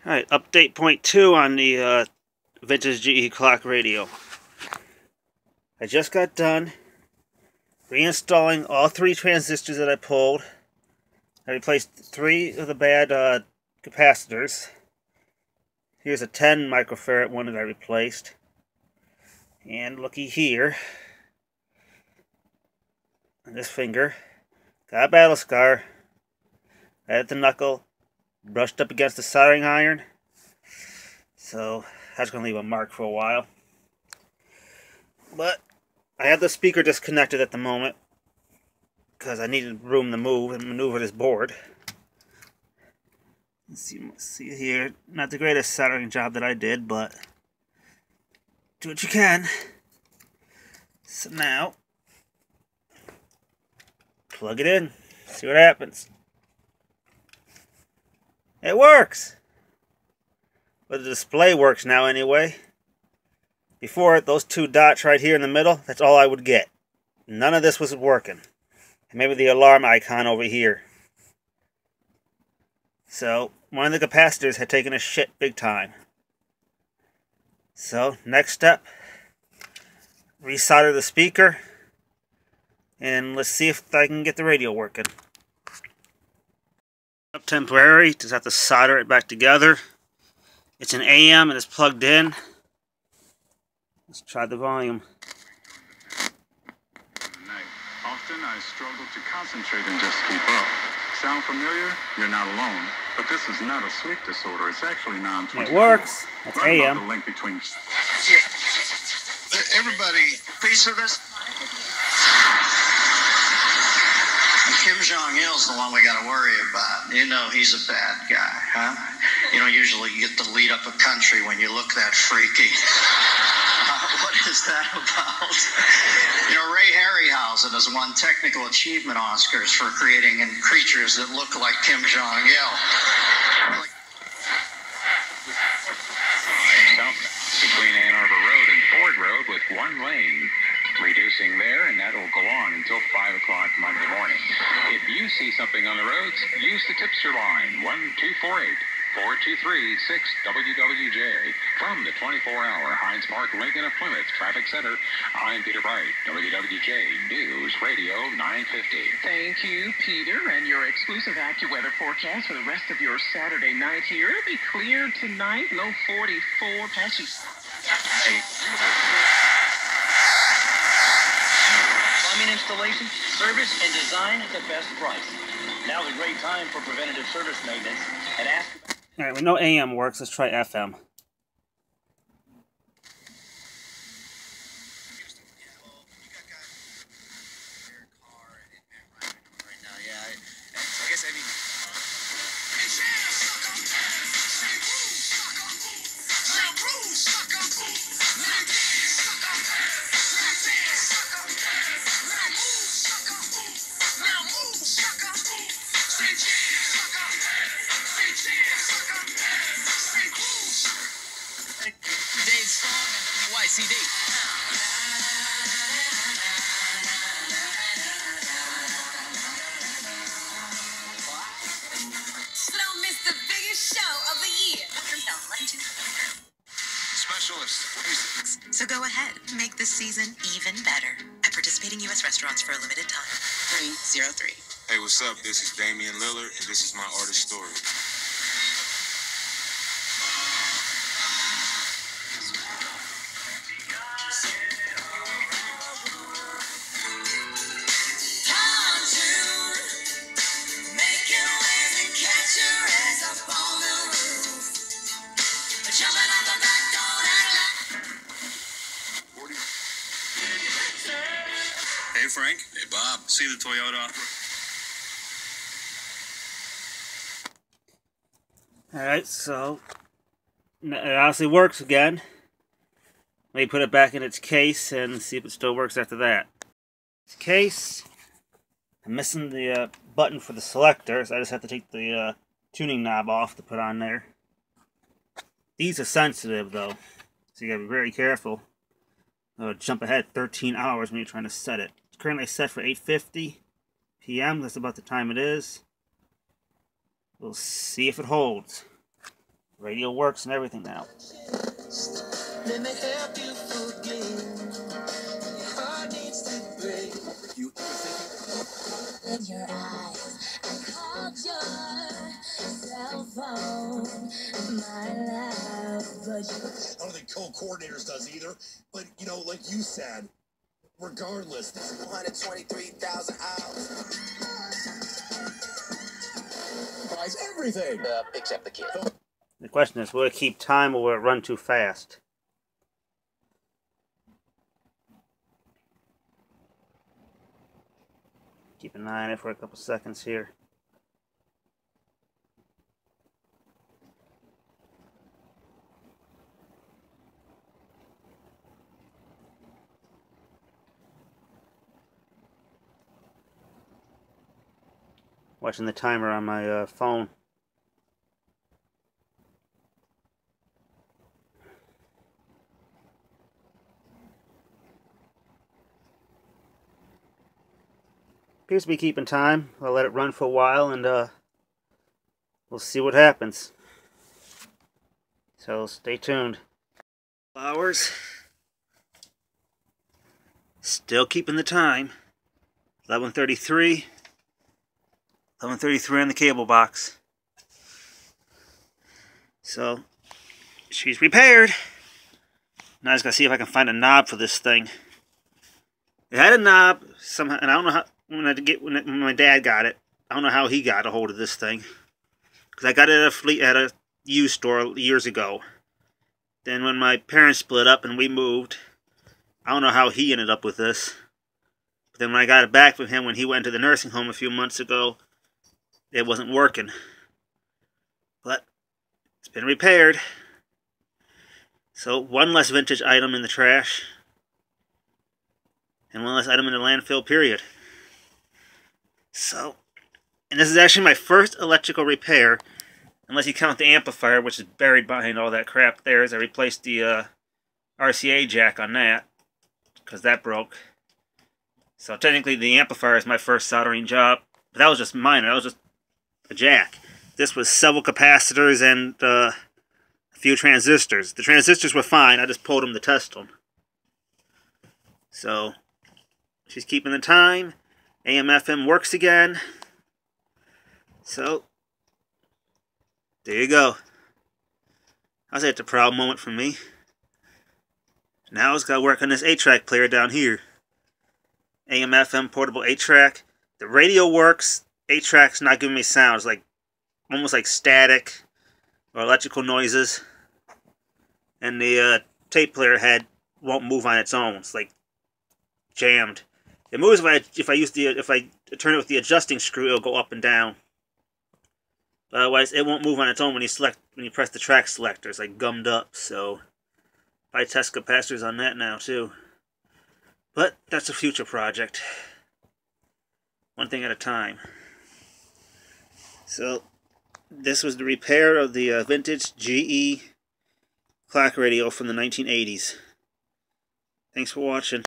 Alright, update point 2 on the vintage GE clock radio. I just got done reinstalling all 3 transistors that I pulled. I replaced 3 of the bad capacitors. Here's a 10 microfarad one that I replaced. And looky here. On this finger. Got a battle scar. I had the knuckle brushed up against the soldering iron. So that's going to leave a mark for a while. But I have the speaker disconnected at the moment because I needed room to move and maneuver this board. Let's see here. Not the greatest soldering job that I did, but do what you can. So now, plug it in. See what happens. It works! But the display works now anyway. Before, those 2 dots right here in the middle, that's all I would get. None of this was working. And maybe the alarm icon over here. So, one of the capacitors had taken a shit big time. So, next step, resolder the speaker. And let's see if I can get the radio working. Temporary, just have to solder it back together. It's an AM and it's plugged in. Let's try the volume. Often I struggle to concentrate and just keep up. Sound familiar? You're not alone. But this is not a sleep disorder. It's actually non-24. It works. That's AM. The link between... Everybody, piece of this. Kim Jong-il's the one we got to worry about. You know he's a bad guy, huh? You don't usually get to lead up a country when you look that freaky. What is that about? You know, Ray Harryhausen has won technical achievement Oscars for creating creatures that look like Kim Jong-il. Between Ann Arbor Road and Ford Road with 1 lane. Reducing there, and that will go on until 5 o'clock Monday morning. If you see something on the roads, use the tipster line, 1-248-423-6WWJ. From the 24-hour Hines Park, Lincoln of Plymouth Traffic Center, I'm Peter Bright, WWJ News Radio 950. Thank you, Peter, and your exclusive AccuWeather forecast for the rest of your Saturday night here. It'll be clear tonight, low 44, patchy. Installation, service, and design at the best price. Now is a great time for preventative service maintenance. And ask. Alright, we know AM works. Let's try FM. CD. Slow missed the biggest show of the year. Specialist. So go ahead, make this season even better at participating U.S. restaurants for a limited time. 303. Hey, what's up? This is Damian Lillard, and this is my artist story. Hey, Frank. Hey, Bob. See the Toyota? Alright, so it honestly works again. Let me put it back in its case and see if it still works after that. Its case. I'm missing the button for the selector, so I just have to take the tuning knob off to put on there. These are sensitive, though, so you gotta be very careful. Jump ahead 13 hours when you're trying to set it. It's currently set for 8:50 p.m. That's about the time it is. We'll see if it holds. Radio works and everything now. Let me help you forget. Your heart needs to break. With your eyes, I called your cell phone, my love, but you... I don't think co-coordinators does either, but you know, like you said, regardless, this is 123,000 hours. Buys everything except the kid. The question is, will it keep time or will it run too fast? Keep an eye on it for a couple seconds here. Watching the timer on my phone. Appears to be keeping time. I'll let it run for a while and we'll see what happens. So stay tuned. Hours. Still keeping the time. 11:33. 11:33 on the cable box. So she's repaired. Now I just gotta see if I can find a knob for this thing. It had a knob somehow, and I don't know how. When my dad got it, I don't know how he got a hold of this thing. Because I got it at a used store years ago. Then when my parents split up and we moved, I don't know how he ended up with this. But then when I got it back from him when he went to the nursing home a few months ago, it wasn't working. But it's been repaired. So one less vintage item in the trash. And one less item in the landfill, period. So, and this is actually my first electrical repair, unless you count the amplifier, which is buried behind all that crap there, as I replaced the RCA jack on that, because that broke. So technically the amplifier is my first soldering job, but that was just minor, that was just a jack. This was several capacitors and a few transistors. The transistors were fine, I just pulled them to test them. So, she's keeping the time. AM/FM works again. So, there you go. I say it's a proud moment for me. Now it's got to work on this 8-track player down here. AM/FM portable 8-track. The radio works. 8-track's not giving me sounds like almost like static or electrical noises. And the tape player head won't move on its own. It's like jammed. It moves if I turn it with the adjusting screw, it'll go up and down. But otherwise, it won't move on its own when you press the track selector. It's like gummed up. So I test capacitors on that now too. But that's a future project. One thing at a time. So this was the repair of the vintage GE clock radio from the 1980s. Thanks for watching.